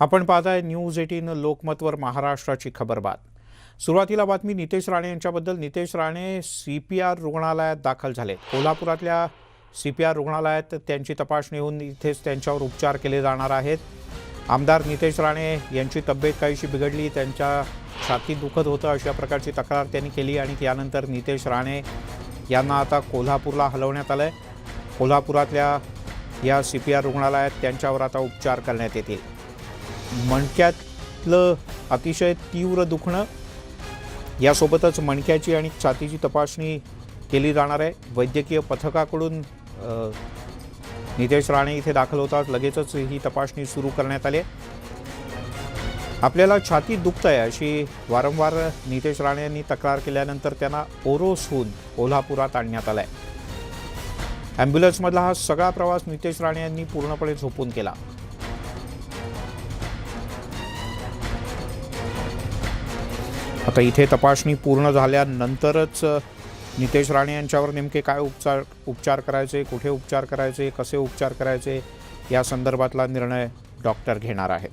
आपण पाहताय न्यूज 18 लोकमतवर महाराष्ट्राची खबरबात। सुरुवातीला बातमी नितेश राणे यांच्याबद्दल। नितेश राणे सीपीआर रुग्णालयात दाखल झाले। कोल्हापुरातल्या सीपीआर रुग्णालयात त्यांची तपासणी होऊन इथेच त्यांच्यावर उपचार केले जाणार आहेत। आमदार नितेश राणे यांची तब्येत काहीशी बिघडली, त्यांच्या छातीत दुखत होतं अशा प्रकारची तक्रार त्यांनी केली आणि त्यानंतर नितेश राणे यांना आता कोल्हापूरला हलवण्यात आलंय। कोल्हापुरातल्या या सीपीआर रुग्णालयात त्यांच्यावर आता उपचार करण्यात येतील। मणक्यातलं अतिशय तीव्र दुखणं यासोबतच मणक्याची आणि छातीची तपासणी केली जाणार आहे। वैद्यकीय पथकाकडून नितेश राणे इथे दाखल होतात, लगेचच ही तपासणी सुरू करण्यात आली। आपल्याला छातीत दुखतंय अशी वारंवार नितेश राणे यांनी तक्रार केल्यानंतर त्यांना ओरोसहून कोल्हापुरात आणण्यात आलाय। ॲम्ब्युलन्समधला हा सगळा प्रवास नितेश राणे यांनी पूर्णपणे झोपून केला। आता इथे तपासणी पूर्ण झाल्यानंतरच नितेश राणे यांच्यावर नेमके काय उपचार करायचे, कुठे उपचार करायचे, कसे उपचार करायचे या संदर्भातला निर्णय डॉक्टर घेणार आहे।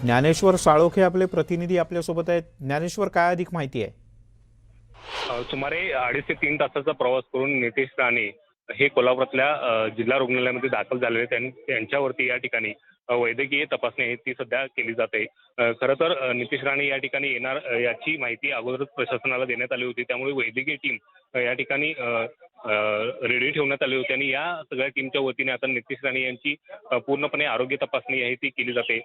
ज्ञानेश्वर साळोखे आपले प्रतिनिधी आपल्यासोबत आहेत। ज्ञानेश्वर, काय अधिक माहिती आहे? सुमारे 2.5 ते 3 तासाचा प्रवास करून नितेश राणे हे कोल्हापुरातल्या जिल्हा रुग्णालयामध्ये दाखल झालेले। त्यांच्यावरती या ठिकाणी वैद्यकीय तपासणी आहे ती सध्या केली जाते। खरं तर नितेश राणे या ठिकाणी येणार याची माहिती अगोदरच प्रशासनाला देण्यात आली होती, त्यामुळे वैद्यकीय टीम या ठिकाणी रेडी ठेवण्यात आली होती आणि या सगळ्या टीमच्या वतीने आता नितेश राणे यांची पूर्णपणे आरोग्य तपासणी आहे ती केली जाते।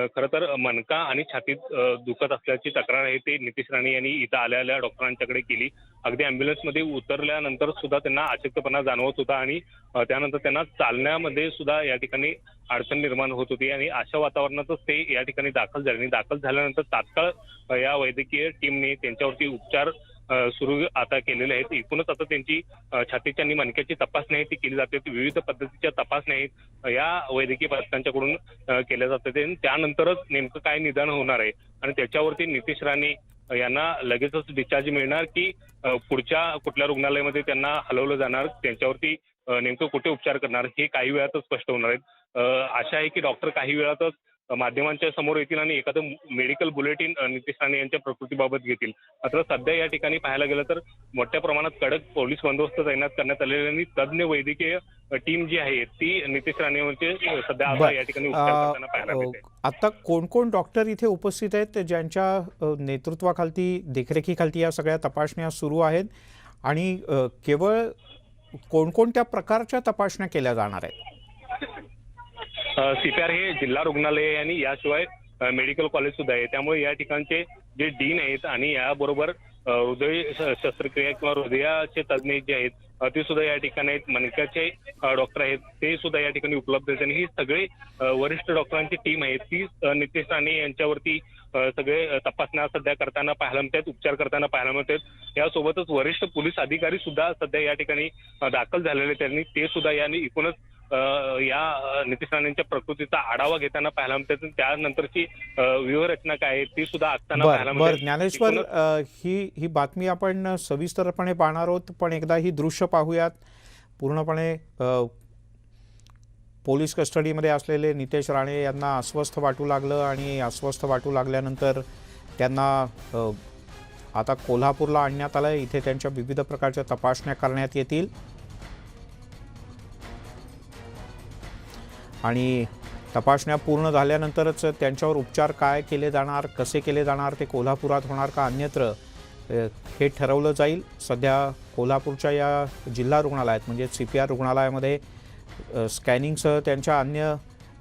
खरं तर मणका आणि छातीत दुखत असल्याची तक्रार आहे ते नितेश राणे यांनी इथं आलेल्या डॉक्टरांच्याकडे केली। अगदी ॲम्ब्युलन्समध्ये उतरल्यानंतर सुद्धा त्यांना अशक्तपणा जाणवत होता आणि त्यानंतर त्यांना चालण्यामध्ये सुद्धा या ठिकाणी अडचण निर्माण होत होती आणि अशा वातावरणातच ते या ठिकाणी दाखल झाले। दाखल झाल्यानंतर तात्काळ या वैद्यकीय टीमने त्यांच्यावरती उपचार सुरू आता केलेले आहेत। एकूणच आता त्यांची छातीची आणि मणक्याची तपासणी आहे ती केली जाते। विविध पद्धतीच्या तपासण्या आहेत या वैद्यकीय पथकांच्याकडून केल्या जातात। त्यानंतरच नेमकं काय निदान होणार आहे आणि त्याच्यावरती नितेश राणे यांना लगेचच डिस्चार्ज मिळणार की पुढच्या कुठल्या रुग्णालयामध्ये त्यांना हलवलं जाणार, त्यांच्यावरती नेमकं कुठे उपचार करणार हे काही वेळातच स्पष्ट होणार आहेत। आशा आहे की डॉक्टर काही वेळातच माध्यमांच्या समोर येतील आणि एखादं मेडिकल बुलेटिन नितेश राणे यांच्या प्रकृतीबाबत घेतील। मात्र सध्या या ठिकाणी पाहायला गेलं तर मोठ्या प्रमाणात कडक पोलीस बंदोबस्त तैनात करण्यात आलेले आणि तज्ञ वैद्यकीय टीम जी आहे ती नितेश राणे यांचे सध्या आता या ठिकाणी उपचार करताना पाहायला मिळते। आता कोण कोण डॉक्टर इथे उपस्थित आहेत ज्यांच्या नेतृत्वाखाली, देखरेखीखाली या सगळ्या तपासण्या सुरू आहेत आणि केवळ कोणकोणत्या प्रकारच्या तपासण्या केल्या जाणार आहेत? सीपीआर हे जिल्हा रुग्णालय आणि याशिवाय मेडिकल कॉलेज सुद्धा आहे, त्यामुळे या ठिकाणचे जे डीन आहेत आणि याबरोबर हृदय शस्त्रक्रिया किंवा हृदयाचे तज्ज्ञ जे आहेत ते सुद्धा या ठिकाणी आहेत। मणक्याचे डॉक्टर आहेत ते सुद्धा या ठिकाणी उपलब्ध आहेत आणि ही सगळे वरिष्ठ डॉक्टरांची टीम आहे ती नितेश राणे यांच्यावरती सगळे तपासण्या सध्या करताना पाहायला मिळतात, उपचार करताना पाहायला मिळतात। यासोबतच वरिष्ठ पोलीस अधिकारी सुद्धा सध्या या ठिकाणी दाखल झालेले, त्यांनी ते सुद्धा यांनी एकूणच या नितेश राणेंच्या प्रकृतीचा आढावा घेताना पाहायला मिळतात। त्यानंतरची व्यूहरचना काय आहे ती सुद्धा आखताना पाहायला मिळते। ज्ञानेश्वर, ही बातमी आपण सविस्तरपणे पाहणार आहोत, पण एकदा ही दृश्य पाहूयात। पूर्णपणे पोलीस कस्टडीमध्ये असलेले नितेश राणे यांना अस्वस्थ वाटू लागलं आणि अस्वस्थ वाटू लागल्यानंतर त्यांना आता कोल्हापूरला आणण्यात आलं। इथे त्यांच्या विविध प्रकारच्या तपासण्या करण्यात येतील आणि तपासण्या पूर्ण झाल्यानंतरच त्यांच्यावर उपचार काय केले जाणार, कसे केले जाणार, ते कोल्हापुरात होणार का अन्यत्र हे ठरवलं जाईल। सध्या कोल्हापूरच्या या जिल्हा रुग्णालयात म्हणजे सीपीआर रुग्णालयामध्ये स्कॅनिंगसह त्यांच्या अन्य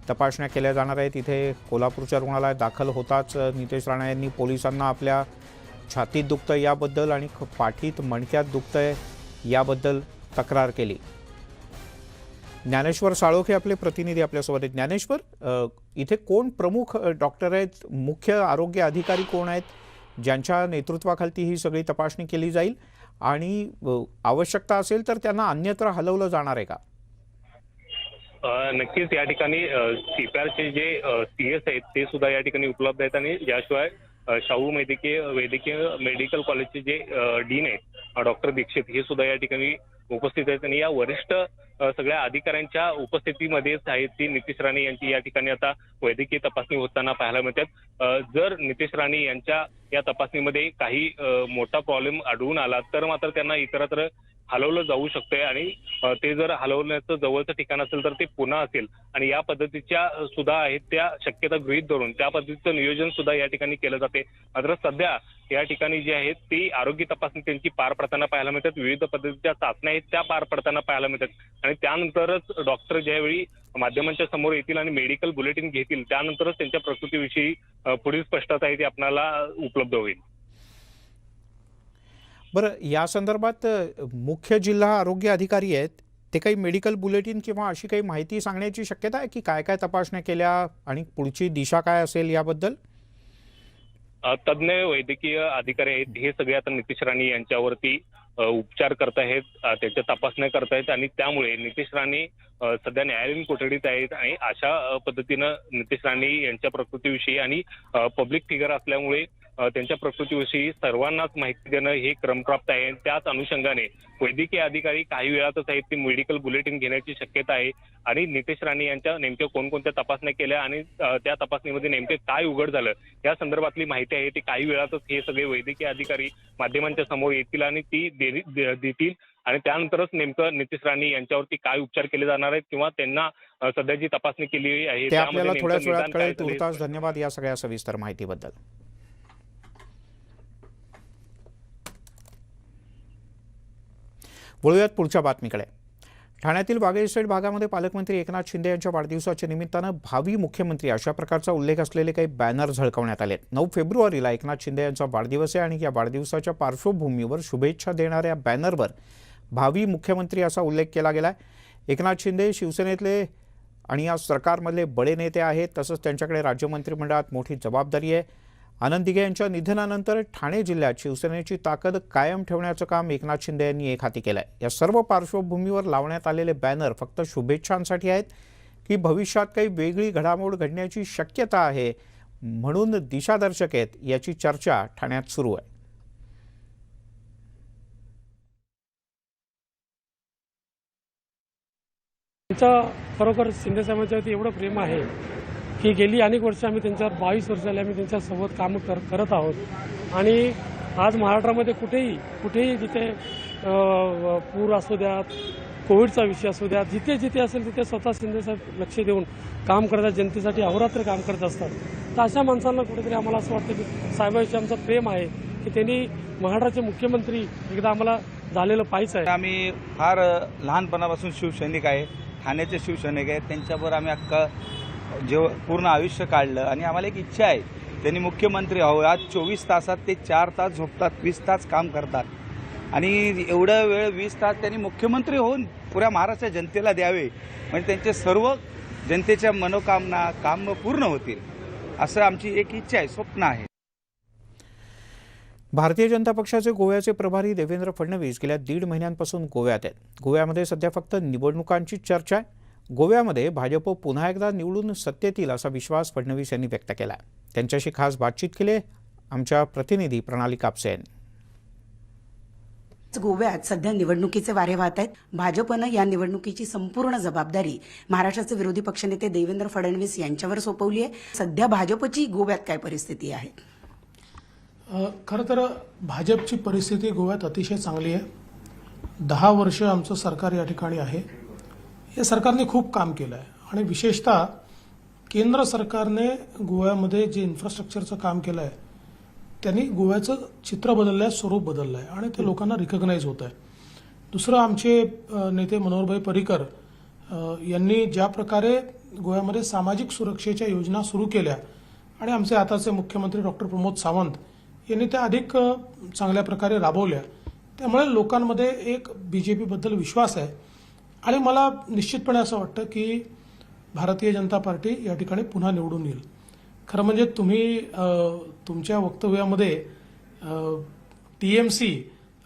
तपासण्या केल्या जाणार आहेत। इथे कोल्हापूरच्या रुग्णालयात दाखल होताच नितेश राणे यांनी पोलिसांना आपल्या छातीत दुखतं याबद्दल आणि पाठीत मणक्यात दुखतंय याबद्दल तक्रार केली। ज्ञानेश्वर साळोखे आपले प्रतिनिधी आपल्यासोबत आहेत। ज्ञानेश्वर, इथे कोण प्रमुख डॉक्टर आहेत, मुख्य आरोग्य अधिकारी कोण आहेत ज्यांच्या नेतृत्वाखाली ही सगळी तपासणी केली जाईल आणि आवश्यकता असेल तर त्यांना अन्यत्र हलवलं जाणार आहे का? नक्कीच या ठिकाणी सीपीआरचे जे सीएस आहेत ते सुद्धा या ठिकाणी उपलब्ध आहेत आणि याशिवाय शाहू वैद्यकीय मेडिकल कॉलेजचे जे डीन आहेत डॉक्टर दीक्षित हे सुद्धा या ठिकाणी उपस्थित आहेत आणि या वरिष्ठ सगळ्या अधिकाऱ्यांच्या उपस्थितीमध्येच आहेत ती नितेश राणे यांची या ठिकाणी आता वैद्यकीय तपासणी होताना पाहायला मिळतात. जर नितेश राणे यांच्या या तपासणीमध्ये काही मोठा प्रॉब्लेम आढळून आला तर मात्र त्यांना इतरत्र हलवलं जाऊ शकतंय आणि ते जर हलवण्याचं जवळचं ठिकाण असेल तर ते पुणे असेल आणि या पद्धतीच्या सुद्धा आहेत त्या शक्यता गृहीत धरून त्या पद्धतीचं नियोजन सुद्धा या ठिकाणी केलं जाते. मात्र सध्या या ठिकाणी जी आहेत ती आरोग्य तपासणी त्यांची पार पडताना पाहायला मिळतात. विविध पद्धतीच्या चाचण्या आहेत त्या पार पडताना पाहायला मिळतात आणि त्यानंतरच डॉक्टर ज्यावेळी माध्यमांच्या समोर येतील आणि मेडिकल बुलेटिन घेतील त्यानंतरच त्यांच्या प्रकृतीविषयी पुढील स्पष्टता आहे ती आपल्याला उपलब्ध होईल. बरं, या संदर्भात मुख्य जिल्हा आरोग्य अधिकारी आहेत ते काही मेडिकल बुलेटिन किंवा अशी काही माहिती सांगण्याची शक्यता आहे की काय काय तपासण्या केल्या आणि पुढची दिशा काय असेल याबद्दल? तज्ज्ञ वैद्यकीय अधिकारी आहेत हे सगळे आता नितेश राणे यांच्यावरती उपचार करतायत, त्याच्या तपासण्या करतायत आणि त्यामुळे नितेश राणे सध्या न्यायालयीन कोठडीत आहेत आणि अशा पद्धतीनं नितेश राणे यांच्या प्रकृतीविषयी आणि पब्लिक फिगर असल्यामुळे त्यांच्या प्रकृतीविषयी सर्वांनाच माहिती देणं हे क्रमप्राप्त आहे. त्याच अनुषंगाने वैद्यकीय अधिकारी काही वेळातच आहेत ते मेडिकल बुलेटिन घेण्याची शक्यता आहे आणि नितेश राणे यांच्या नेमक्या कोणकोणत्या तपासण्या केल्या आणि त्या तपासणीमध्ये नेमके काय उघड झालं या संदर्भातली माहिती आहे ती काही वेळातच हे सगळे वैद्यकीय अधिकारी माध्यमांच्या समोर येतील आणि ती देतील आणि त्यानंतरच नेमकं नितेश राणे यांच्यावरती काय उपचार केले जाणार आहेत किंवा त्यांना सध्या जी तपासणी केली आहे ते आपल्याला थोड्याच वेळात कळेल. झालंय. तुर्तास धन्यवाद या सगळ्या सविस्तर माहितीबद्दल. वळूयात पुढच्या बातमीकडे. ठाण्यातील बागे इस्टेट भागामध्ये पालकमंत्री एकनाथ शिंदे यांच्या वाढदिवसाच्या निमित्तानं भावी मुख्यमंत्री अशा प्रकारचा उल्लेख असलेले काही बॅनर झळकवण्यात आले. 9 फेब्रुवारीला एकनाथ शिंदे यांचा वाढदिवस आहे आणि या वाढदिवसाच्या पार्श्वभूमीवर शुभेच्छा देणाऱ्या बॅनरवर भावी मुख्यमंत्री असा उल्लेख केला गेला. एकनाथ शिंदे शिवसेनेतले आणि या सरकारमधले बडे नेते आहेत, तसंच त्यांच्याकडे राज्य मंत्रिमंडळात मोठी जबाबदारी आहे. आनंद दिघे यांच्या निधनानंतर ठाणे जिल्ह्यात शिवसेनेची ताकद कायम ठेवण्याचं काम एकनाथ शिंदे यांनी एक हाती केलं आहे. या सर्व पार्श्वभूमीवर लावण्यात आलेले बॅनर फक्त शुभेच्छांसाठी आहेत की भविष्यात काही वेगळी घडामोड घडण्याची शक्यता आहे म्हणून दिशादर्शक आहेत याची चर्चा ठाण्यात सुरू आहे. खरोखर शिंदे साहेबांच्यावरती एवढं प्रेम आहे की गेली अनेक वर्ष आम्ही त्यांच्यावर 22 वर्ष झाली आम्ही त्यांच्यासोबत कामं करत आहोत आणि आज महाराष्ट्रामध्ये कुठेही जिथे पूर असू द्यात, कोविडचा विषय असू द्या, जिथे जिथे असेल तिथे स्वतः शिंदे साहेब लक्ष देऊन काम करतात, जनतेसाठी अहोरात्र काम करत असतात. तर अशा माणसांना कुठेतरी आम्हाला असं वाटतं की साहेबांविषयी आमचं प्रेम आहे की त्यांनी महाराष्ट्राचे मुख्यमंत्री एकदा आम्हाला झालेलं पाहिजे आहे. आम्ही फार लहानपणापासून शिवसैनिक आहे, ठाण्याचे शिवसैनिक आहेत. त्यांच्यावर आम्ही अख्खा पूर्ण आयुष्य काढलं आणि आम्हाला एक इच्छा आहे त्यांनी मुख्यमंत्री व्हावं. आज 24 तासात ते 4 तास झोपतात, 20 तास काम करतात आणि एवढा वेळ 20 तास त्यांनी मुख्यमंत्री होऊन पुऱ्या महाराष्ट्र जनतेला द्यावे म्हणजे त्यांचे सर्व जनतेच्या मनोकामना काम पूर्ण होतील असं आमची एक इच्छा आहे, स्वप्न आहे. भारतीय जनता पक्षाचे गोव्याचे प्रभारी देवेंद्र फडणवीस गेल्या 1.5 महिन्यांपासून गोव्यात आहेत. गोव्यामध्ये सध्या फक्त निवडणुकांची चर्चा आहे. गोव्यामध्ये भाजप पुन्हा एकदा निवडून सत्तेत येईल असा विश्वास फडणवीस यांनी व्यक्त केला. त्यांच्याशी खास बातचीत केली आमच्या प्रतिनिधी प्रणाली कापसे यांनी. गोव्यात सध्या निवडणुकीचे वारे वाहत आहेत. भाजपनं या निवडणुकीची संपूर्ण जबाबदारी महाराष्ट्राचे विरोधी पक्षनेते देवेंद्र फडणवीस यांच्यावर सोपवली आहे. सध्या भाजपची गोव्यात काय परिस्थिती आहे? खरं तर भाजपची परिस्थिती गोव्यात अतिशय चांगली आहे. 10 वर्ष आमचं सरकार या ठिकाणी आहे. या सरकारने खूप काम केलं आहे आणि विशेषतः केंद्र सरकारने गोव्यामध्ये जे इन्फ्रास्ट्रक्चरचं काम केलं आहे त्यांनी गोव्याचं चित्र बदललं आहे, स्वरूप बदललं आहे आणि ते लोकांना रिकग्नाइज होत आहे. दुसरं आमचे नेते मनोहरभाई पर्रिकर यांनी ज्या प्रकारे गोव्यामध्ये सामाजिक सुरक्षेच्या योजना सुरू केल्या आणि आमचे आताचे मुख्यमंत्री डॉक्टर प्रमोद सावंत यांनी त्या अधिक चांगल्या प्रकारे राबवल्या. त्यामुळे लोकांमध्ये एक BJP-बद्दल विश्वास आहे आणि मला निश्चितपणे असं वाटतं की भारतीय जनता पार्टी या ठिकाणी पुन्हा निवडून येईल. खरं म्हणजे तुम्ही तुमच्या वक्तव्यामध्ये TMC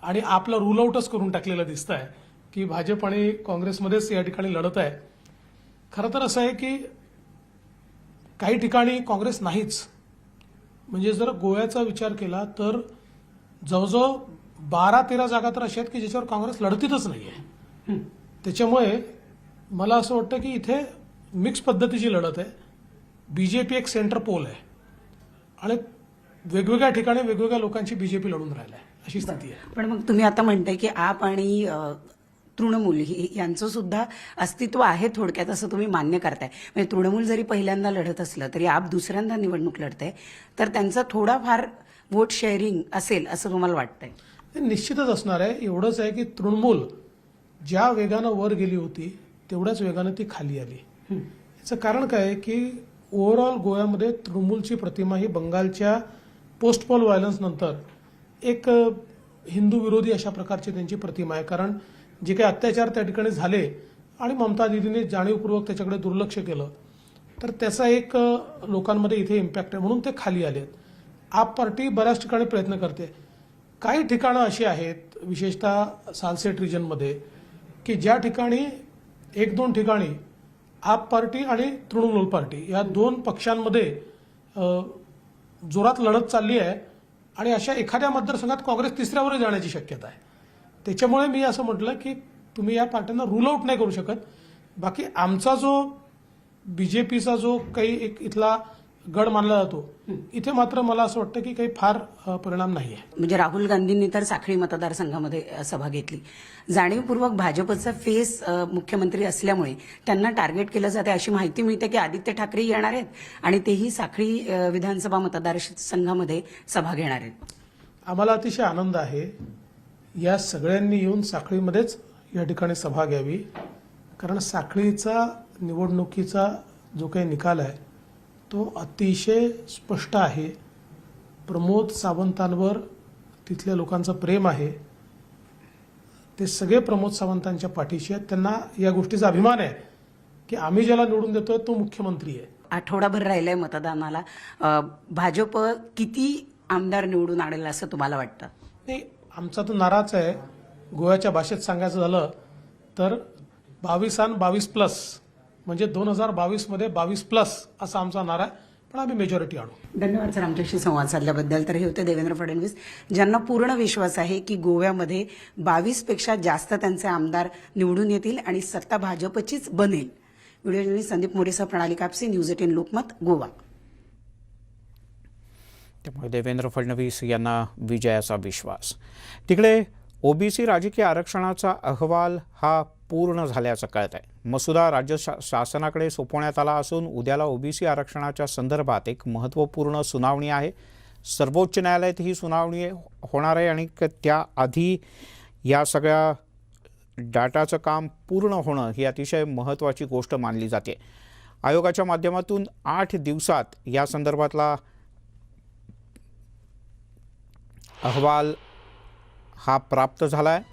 आणि आपलं रूल आउटच करून टाकलेलं दिसत आहे की भाजप आणि काँग्रेसमध्येच या ठिकाणी लढत आहे. खरं तर असं आहे की काही ठिकाणी काँग्रेस नाहीच. म्हणजे जर गोव्याचा विचार केला तर जवळजवळ 12-13 जागा तर अशा आहेत की ज्याच्यावर काँग्रेस लढतीतच नाही आहे. त्याच्यामुळे मला असं वाटतं की इथे मिक्स पद्धतीची लढत आहे. बीजेपी एक सेंटर पोल आहे आणि वेगवेगळ्या ठिकाणी वेगवेगळ्या लोकांची बीजेपी लढून राहिला आहे, अशी स्थिती आहे. पण मग तुम्ही आता म्हणताय की आप आणि तृणमूल यांचं सुद्धा अस्तित्व आहे थोडक्यात, असं तुम्ही मान्य करताय. म्हणजे तृणमूल जरी पहिल्यांदा लढत असलं तरी आप दुसऱ्यांदा निवडणूक लढताय, तर त्यांचा थोडाफार वोट शेअरिंग असेल असं तुम्हाला वाटतंय? हे निश्चितच असणार आहे. एवढंच आहे की तृणमूल ज्या वेगानं वर गेली होती तेवढ्याच वेगानं ती खाली आली. याचं कारण काय आहे की ओव्हरऑल गोव्यामध्ये तृणमूलची प्रतिमा ही बंगालच्या पोस्ट पोल व्हायलन्स नंतर एक हिंदू विरोधी अशा प्रकारची त्यांची प्रतिमा आहे. कारण जे काही अत्याचार त्या ठिकाणी झाले आणि ममता दिदीने जाणीवपूर्वक त्याच्याकडे दुर्लक्ष केलं, तर त्याचा एक लोकांमध्ये इथे इम्पॅक्ट आहे, म्हणून ते खाली आलेत. आप पार्टी बऱ्याच ठिकाणी प्रयत्न करते. काही ठिकाणं अशी आहेत, विशेषतः सालसेट रिजनमध्ये, की ज्या ठिकाणी एक दोन ठिकाणी आप पार्टी आणि तृणमूल पार्टी या दोन पक्षांमध्ये जोरात लढत चालली आहे आणि अशा एखाद्या मतदारसंघात काँग्रेस तिसऱ्यावर जाण्याची शक्यता आहे. त्याच्यामुळे मी असं म्हटलं की तुम्ही या पार्ट्यांना रूल आउट नाही करू शकत. बाकी आमचा जो बीजेपीचा जो काही एक इथला गड मानला जातो, इथे मात्र मला असं वाटतं की काही फार परिणाम नाही आहे. म्हणजे राहुल गांधींनी तर साखळी मतदारसंघामध्ये सभा घेतली. जाणीवपूर्वक भाजपचा फेस मुख्यमंत्री असल्यामुळे त्यांना टार्गेट केलं जाते अशी माहिती मिळते की आदित्य ठाकरे येणार आहेत आणि तेही साखळी विधानसभा मतदारसंघामध्ये सभा घेणार आहेत. आम्हाला अतिशय आनंद आहे. या सगळ्यांनी येऊन साखळीमध्येच या ठिकाणी सभा घ्यावी, कारण साखळीचा निवडणुकीचा जो काही निकाल आहे तो अतिशय स्पष्ट आहे. प्रमोद सावंतांवर तिथल्या लोकांचं प्रेम आहे. ते सगळे प्रमोद सावंतांच्या पाठीशी आहेत. त्यांना या गोष्टीचा अभिमान आहे की आम्ही ज्याला निवडून देतोय तो मुख्यमंत्री आहे. आठवडाभर राहिलाय मतदानाला. भाजप किती आमदार निवडून आणेल असं तुम्हाला वाटतं? नाही, आमचा तर नाराच आहे. गोव्याच्या भाषेत सांगायचं झालं तर 22 आणि 22+, म्हणजे 2022 मध्ये 22+ असा आमचा नारा आहे. पण आम्ही मेजॉरिटी आणू. धन्यवाद सर आमच्याशी संवाद साधल्याबद्दल. तर हे होते देवेंद्र फडणवीस, ज्यांना पूर्ण विश्वास आहे की गोव्यामध्ये 22पेक्षा जास्त त्यांचे आमदार निवडून येतील आणि सत्ता भाजपचीच बनेल. व्हिडिओ जर्नलिस्ट संदीप मोरेसह प्रणाली कापसे, न्यूज 18 लोकमत, गोवा. त्यामुळे देवेंद्र फडणवीस यांना विजयाचा विश्वास. तिकडे ओबीसी राजकीय आरक्षणाचा अहवाल हा पूर्ण झाल्याचं कळत आहे. मसुदा राज्य शासनाकडे सोपवण्यात आला असून उद्याला ओबीसी आरक्षणाच्या संदर्भात एक महत्त्वपूर्ण सुनावणी आहे. सर्वोच्च न्यायालयात ही सुनावणी होणार आहे आणि त्याआधी या सगळ्या डाटाचं काम पूर्ण होणं ही अतिशय महत्त्वाची गोष्ट मानली जाते. आयोगाच्या माध्यमातून 8 दिवसात या संदर्भातला अहवाल हा प्राप्त झाला आहे.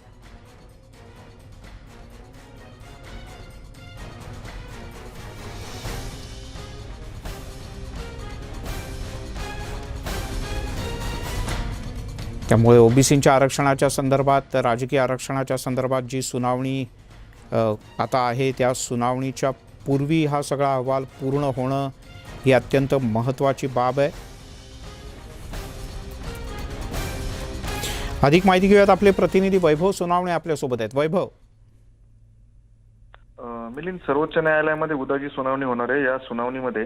त्यामुळे ओबीसींच्या आरक्षणाच्या संदर्भात, राजकीय आरक्षणाच्या संदर्भात जी सुनावणी आता आहे त्या सुनावणीच्या पूर्वी हा सगळा अहवाल पूर्ण होणं ही अत्यंत महत्त्वाची बाब आहे. अधिक माहिती घेऊयात. आपले प्रतिनिधी वैभव सोनावणे आपल्यासोबत आहेत. वैभव. मिलिंद, सर्वोच्च न्यायालयामध्ये उद्या जी सुनावणी होणार आहे, या सुनावणीमध्ये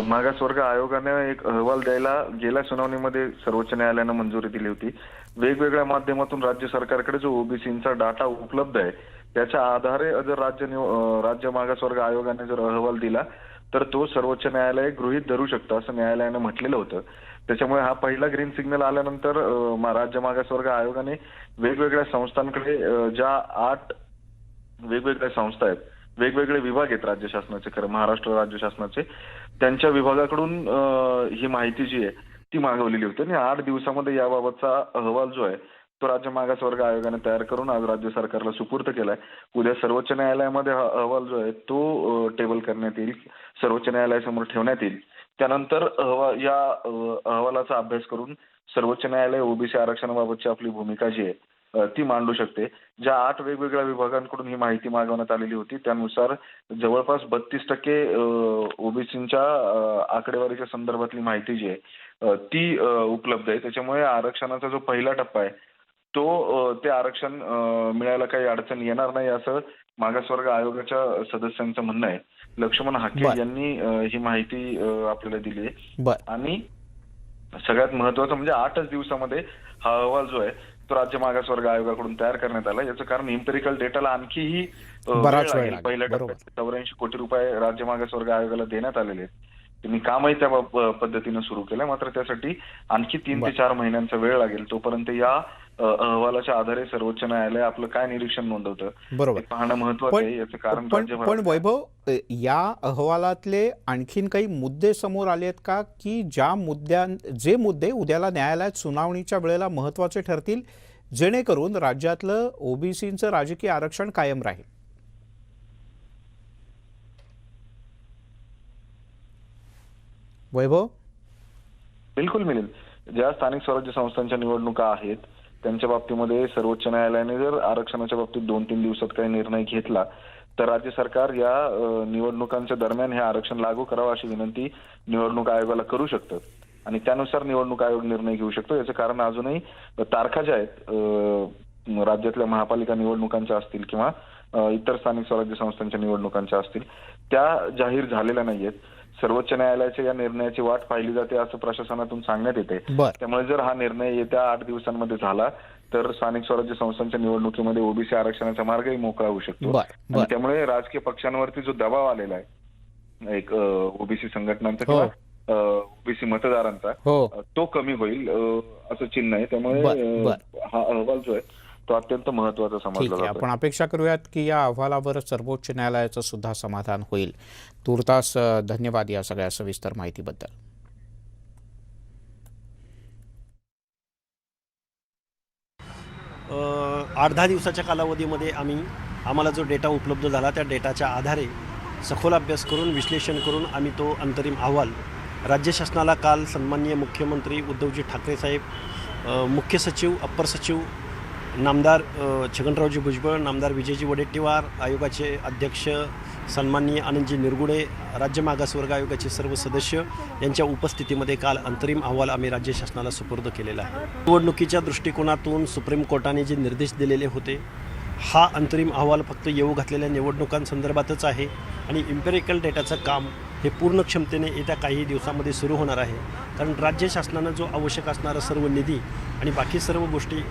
मागासवर्ग आयोगाने एक अहवाल द्यायला गेल्या सुनावणीमध्ये सर्वोच्च न्यायालयानं मंजुरी दिली होती. वेगवेगळ्या माध्यमातून राज्य सरकारकडे जो ओबीसींचा डाटा उपलब्ध आहे त्याच्या आधारे जर राज्य मागासवर्ग आयोगाने जर अहवाल दिला तर तो सर्वोच्च न्यायालय गृहीत धरू शकतं असं न्यायालयानं म्हटलेलं होतं. त्याच्यामुळे हा पहिला ग्रीन सिग्नल आल्यानंतर राज्य मागासवर्ग आयोगाने वेगवेगळ्या संस्थांकडे ज्या 8 वेगवेगळ्या संस्था आहेत, वेगवेगळे विभाग आहेत राज्य शासनाचे, खरं महाराष्ट्र राज्य शासनाचे, त्यांच्या विभागाकडून ही माहिती जी आहे ती मागवलेली होती आणि 8 दिवसामध्ये याबाबतचा अहवाल जो आहे तो राज्य मागासवर्ग आयोगाने तयार करून आज राज्य सरकारला सुपूर्द केलाय. उद्या सर्वोच्च न्यायालयामध्ये हा अहवाल जो आहे तो टेबल करण्यात येईल, सर्वोच्च न्यायालयासमोर ठेवण्यात येईल. त्यानंतर या अहवालाचा अभ्यास करून सर्वोच्च न्यायालय ओबीसी आरक्षणाबाबतची आपली भूमिका जी आहे ती मांडू शकते. ज्या 8 वेगवेगळ्या विभागांकडून ही माहिती मागवण्यात आलेली होती त्यानुसार जवळपास 32% ओबीसींच्या आकडेवारीच्या संदर्भातली माहिती जी आहे ती उपलब्ध आहे. त्याच्यामुळे आरक्षणाचा जो पहिला टप्पा आहे ते आरक्षण मिळायला काही अडचण येणार नाही असं मागासवर्ग आयोगाच्या सदस्यांचं म्हणणं आहे. लक्ष्मण हाके बरं. यांनी ही माहिती आपल्याला दिली आहे. बरं. आणि सगळ्यात महत्वाचं म्हणजे 8च दिवसामध्ये हा अहवाल जो आहे तो राज्य मागासवर्ग आयोगाकडून तयार करण्यात आला. याचं कारण इम्पेरिकल डेटाला आणखीही बराच वेळ लागेल. लागेल. पहिल्या बरोबर. टप्प्यात 84 कोटी रुपये राज्य मागासवर्ग आयोगाला देण्यात आलेले आहेत. त्यांनी कामही त्या पद्धतीनं सुरू केलं. मात्र त्यासाठी आणखी 3 ते 4 महिन्यांचा वेळ लागेल. तोपर्यंत या अहवालाच्या आधारे सर्वोच्च न्यायालय आपलं काय निरीक्षण नोंदवतं बरोबर. हे पाहणं महत्वाचं आहे. याचं कारण पण राज्यभरात वैभव, या अहवालातले आणखीन काही मुद्दे समोर आले आहेत का, की जे मुद्दे उद्याला न्यायालयात सुनावणीच्या वेळेला महत्वाचे ठरतील, जेणेकरून राज्यातलं ओबीसीचं राजकीय आरक्षण कायम राहील? वैभव, बिलकुल मिळेल. ज्या स्थानिक स्वराज्य संस्थांच्या निवडणुका आहेत त्यांच्या बाबतीमध्ये सर्वोच्च न्यायालयाने जर आरक्षणाच्या बाबतीत 2-3 दिवसात काही निर्णय घेतला तर राज्य सरकार या निवडणुकांच्या दरम्यान हे आरक्षण लागू करावं अशी विनंती निवडणूक आयोगाला करू शकतं आणि त्यानुसार निवडणूक आयोग निर्णय घेऊ शकतो. याचं कारण अजूनही तारखा ज्या आहेत राज्यातल्या महापालिका निवडणुकांच्या असतील किंवा इतर स्थानिक स्वराज्य संस्थांच्या निवडणुकांच्या असतील त्या जाहीर झालेल्या नाहीयेत. सर्वोच्च न्यायालयाच्या या निर्णयाची वाट पाहिली जाते असं प्रशासनातून सांगण्यात येते. त्यामुळे जर हा निर्णय येत्या 8 दिवसांमध्ये झाला तर स्थानिक स्वराज्य संस्थांच्या निवडणुकीमध्ये ओबीसी आरक्षणाचा मार्गही मोकळा होऊ शकतो. आणि त्यामुळे राजकीय पक्षांवरती जो दबाव आलेला आहे एक ओबीसी संघटनांचा किंवा ओबीसी मतदारांचा तो कमी होईल असं चिन्ह आहे. त्यामुळे हा अहवाल जो आहे तो अत्यंत महत्वाचा समजला जातो. आपण अपेक्षा करूयात की या अहवालावर सर्वोच्च न्यायालयाचं सुद्धा समाधान होईल. तूर्तास धन्यवाद या सगळ्या सविस्तर माहितीबद्दल. आठ 10 दिवसाच्या कालावधीमध्ये आम्हाला जो डेटा उपलब्ध झाला त्या डेटाच्या आधारे सखोल अभ्यास करून विश्लेषण करून आम्ही तो अंतरिम अहवाल राज्य शासनाला काल सन्माननीय मुख्यमंत्री उद्धवजी ठाकरे साहेब, मुख्य सचिव, अप्पर सचिव, नामदार छगनरावजी भुजबळ, नामदार विजयजी वडेट्टीवार, आयोगाचे अध्यक्ष सन्माननीय आनंदजी निरगुडे, राज्य मागासवर्ग आयोगाचे सर्व सदस्य यांच्या उपस्थितीमध्ये काल अंतरिम अहवाल आम्ही राज्य शासनाला सुपूर्द केलेला आहे. निवडणुकीच्या दृष्टिकोनातून सुप्रीम कोर्टाने जे निर्देश दिलेले होते हा अंतरिम अहवाल फक्त येऊ घातलेल्या निवडणुकांसंदर्भातच आहे आणि इम्पेरिकल डेटाचं काम हे पूर्ण क्षमतेने येत्या काही दिवसामध्ये सुरू होणार आहे. कारण राज्य शासनानं जो आवश्यक असणारा सर्व निधी आणि बाकी सर्व गोष्टी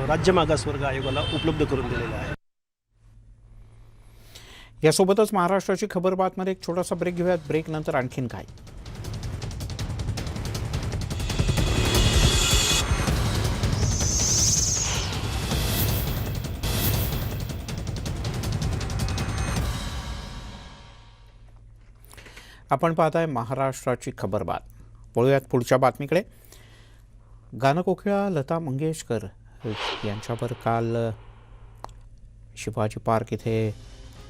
राज्य मागासवर्ग आयोगाला उपलब्ध करून दिलेल्या आहे. यासोबतच महाराष्ट्राची खबर बातमध्ये एक छोटासा ब्रेक घेऊयात. ब्रेक नंतर आणखीन काय. आपण पाहताय महाराष्ट्राची खबर बात. वळूयात पुढच्या बातमीकडे. गानकोकिळा लता मंगेशकर यांच्यावर काल शिवाजी पार्क इथे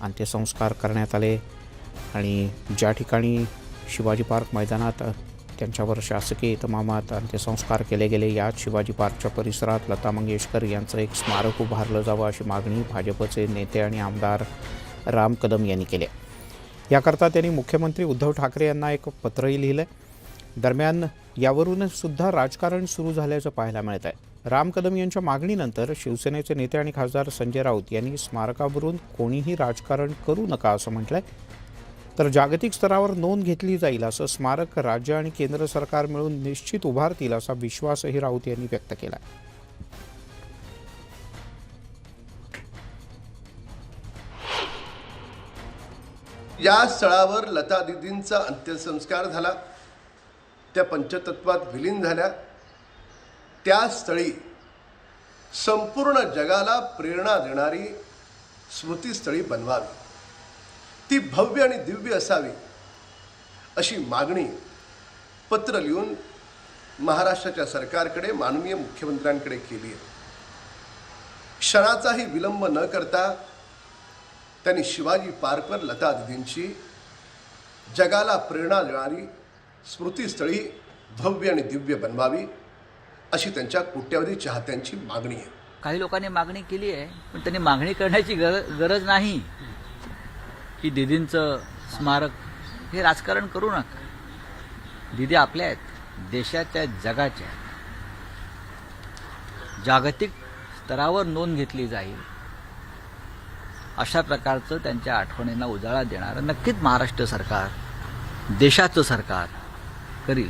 अंत्यसंस्कार करण्यात आले आणि ज्या ठिकाणी शिवाजी पार्क मैदानात त्यांच्यावर शासकीय इतमामात अंत्यसंस्कार केले गेले याच शिवाजी पार्कच्या परिसरात लता मंगेशकर यांचं एक स्मारक उभारलं जावं अशी मागणी भाजपचे नेते आणि आमदार राम कदम यांनी केली. याकरता त्यांनी मुख्यमंत्री उद्धव ठाकरे यांना एक पत्रही लिहिलं. दरम्यान यावरून सुद्धा राजकारण सुरू झाल्याचं पाहायला मिळत आहे. राम कदम यांच्या मागणीनंतर शिवसेनेचे नेते आणि खासदार संजय राऊत यांनी स्मारकावरून कोणीही राजकारण करू नका असं म्हटलंय. तर जागतिक स्तरावर नोंद घेतली जाईल असं स्मारक राज्य आणि केंद्र सरकार मिळून निश्चित उभारतील असा विश्वासही राऊत यांनी व्यक्त केला. या स्थळावर लता दिदींचा अंत्यसंस्कार झाला, त्या पंचतत्वात विलीन झाल्या. त्या स्थळी संपूर्ण जगाला प्रेरणा देणारी स्मृतिस्थळी बनवावी, ती भव्य आणि दिव्य असावी अशी मागणी पत्र लिहून महाराष्ट्राच्या सरकारकडे माननीय मुख्यमंत्र्यांकडे केली आहे. क्षणाचाही विलंब न करता त्यांनी शिवाजी पार्कवर लता दिदींची जगाला प्रेरणा देणारी स्मृतिस्थळी भव्य आणि दिव्य बनवावी अशी त्यांच्या कोट्यावधी चाहत्यांची मागणी आहे. काही लोकांनी मागणी केली आहे, पण त्यांनी मागणी करण्याची गरज नाही की दीदींचं स्मारक हे राजकारण करू नका. दीदी आपल्या आहेत, देशाच्या, जगाच्या. जागतिक स्तरावर नोंद घेतली जाईल अशा प्रकारचं त्यांच्या आठवणींना उजाळा देणारं नक्कीच महाराष्ट्र सरकार, देशाचं सरकार करील.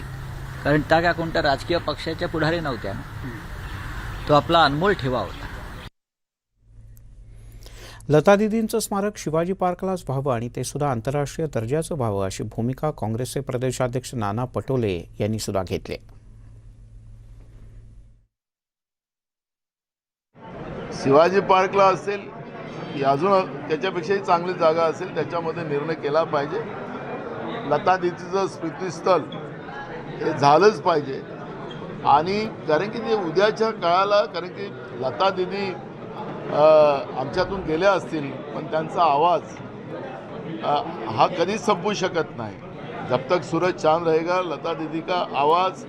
कारण त्या काय कोणत्या राजकीय पक्षाच्या पुढारी नव्हत्या ना, तो आपला अनमोल ठेवा होता. लता दीदींचं स्मारक शिवाजी पार्कलाच व्हावं आणि ते सुद्धा आंतरराष्ट्रीय दर्जाचं व्हावं अशी भूमिका काँग्रेसचे प्रदेशाध्यक्ष नाना पटोले यांनी सुद्धा घेतली. शिवाजी पार्कला असेल की अजून त्याच्यापेक्षाही चांगली जागा असेल त्याच्यामध्ये निर्णय केला पाहिजे. लता दीदीचं स्मृतिस्थळ हे झालंच पाहिजे. आणि कारण की ते उद्याच्या काळाला, कारण की लता दीदी आमच्यातून गेल्या असतील पण त्यांचा आवाज हा कधीच संपू शकत नाही. जब तक सूरज चांद रहेगा लता दीदी का आवाज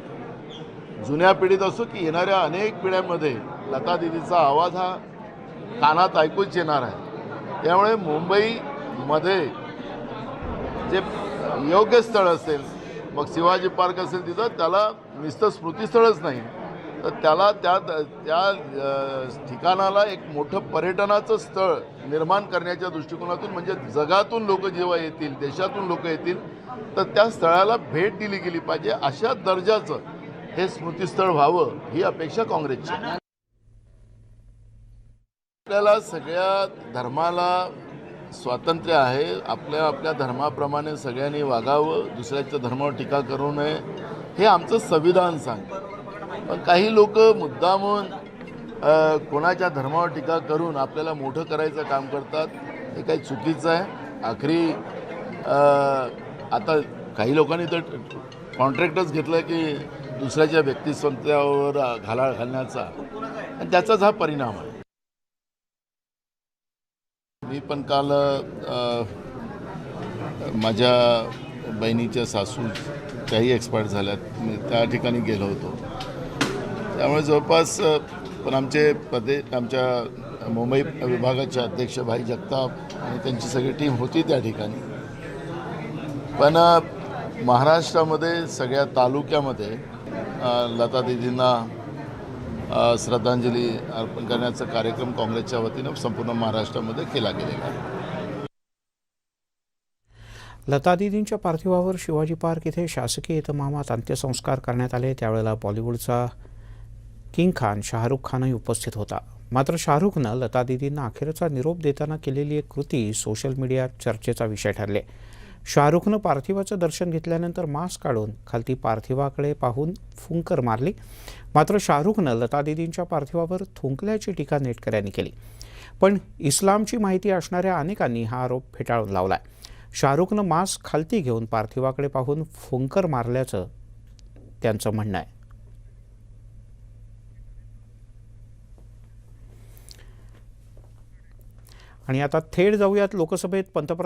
जुन्या पिढीत असो की येणाऱ्या अनेक पिढ्यांमध्ये लता दीदीचा आवाज हा कानात ऐकूच येणार आहे. त्यामुळे मुंबईमध्ये जे योग्य स्थळ असेल, मग शिवाजी पार्क असेल तिथं त्याला नुसतं स्मृतिस्थळच नाही तर त्याला त्या ठिकाणाला एक मोठं पर्यटनाचं स्थळ निर्माण करण्याच्या दृष्टिकोनातून, म्हणजे जगातून लोक जेव्हा येतील, देशातून लोक येतील तर त्या स्थळाला भेट दिली गेली पाहिजे. अशा दर्जाचं हे स्मृतिस्थळ व्हावं ही अपेक्षा काँग्रेसची. आपल्याला सगळ्या धर्माला स्वातंत्र्य आहे. आपल्या धर्माप्रमाणे सगळ्यांनी वागावं, दुसऱ्याच्या धर्मावर टीका करू नये हे आमचं संविधान सांगतं. पण काही लोक मुद्दामून कोणाच्या धर्मावर टीका करून आपल्याला मोठं करायचं काम करतात. हे काही चुकीचं आहे. आखरी आता काही लोकांनी तर कॉन्ट्रॅक्टच घेतलं की दुसऱ्याच्या व्यक्तिस्वातंत्र्यावर घाला घालण्याचा, आणि त्याचाच हा परिणाम आहे. मी पण काल माझ्या बहिणीच्या सासू त्याही एक्सपायर झाल्यात, मी त्या ठिकाणी गेलो होतो. त्यामुळे जवळपास पण आमच्या मुंबई विभागाचे अध्यक्ष भाई जगताप आणि त्यांची सगळी टीम होती त्या ठिकाणी. पण महाराष्ट्रामध्ये सगळ्या तालुक्यामध्ये लता दीदींना श्रद्धांजली अर्पण करण्याचा कार्यक्रम काँग्रेसच्या वतीनं संपूर्ण महाराष्ट्रामध्ये केला गेलेला आहे. लता दीदींच्या पार्थिवावर शिवाजी पार्क इथे शासकीय इतमामात अंत्यसंस्कार करण्यात आले. त्यावेळेला बॉलिवूडचा किंग खान शाहरुख खानही उपस्थित होता. मात्र शाहरुखनं लता दीदींना अखेरचा निरोप देताना केलेली एक कृती सोशल मीडियात चर्चेचा विषय ठरले. शाहरुखनं पार्थिवाचं दर्शन घेतल्यानंतर मास्क काढून खालती पार्थिवाकडे पाहून फुंकर मारली. मात्र शाहरुखनं लता दीदींच्या पार्थिवावर थुंकल्याची टीका नेटकऱ्यांनी केली. पण इस्लामची माहिती असणाऱ्या अनेकांनी हा आरोप फेटाळून लावलाय. शाहरुखनं मास्क खालती घेऊन पार्थिवाकडे पाहून फुंकर मारल्याचं त्यांचं म्हणणं आहे. आणि आता थेट जाऊयात लोकसभेत पंतप्रधान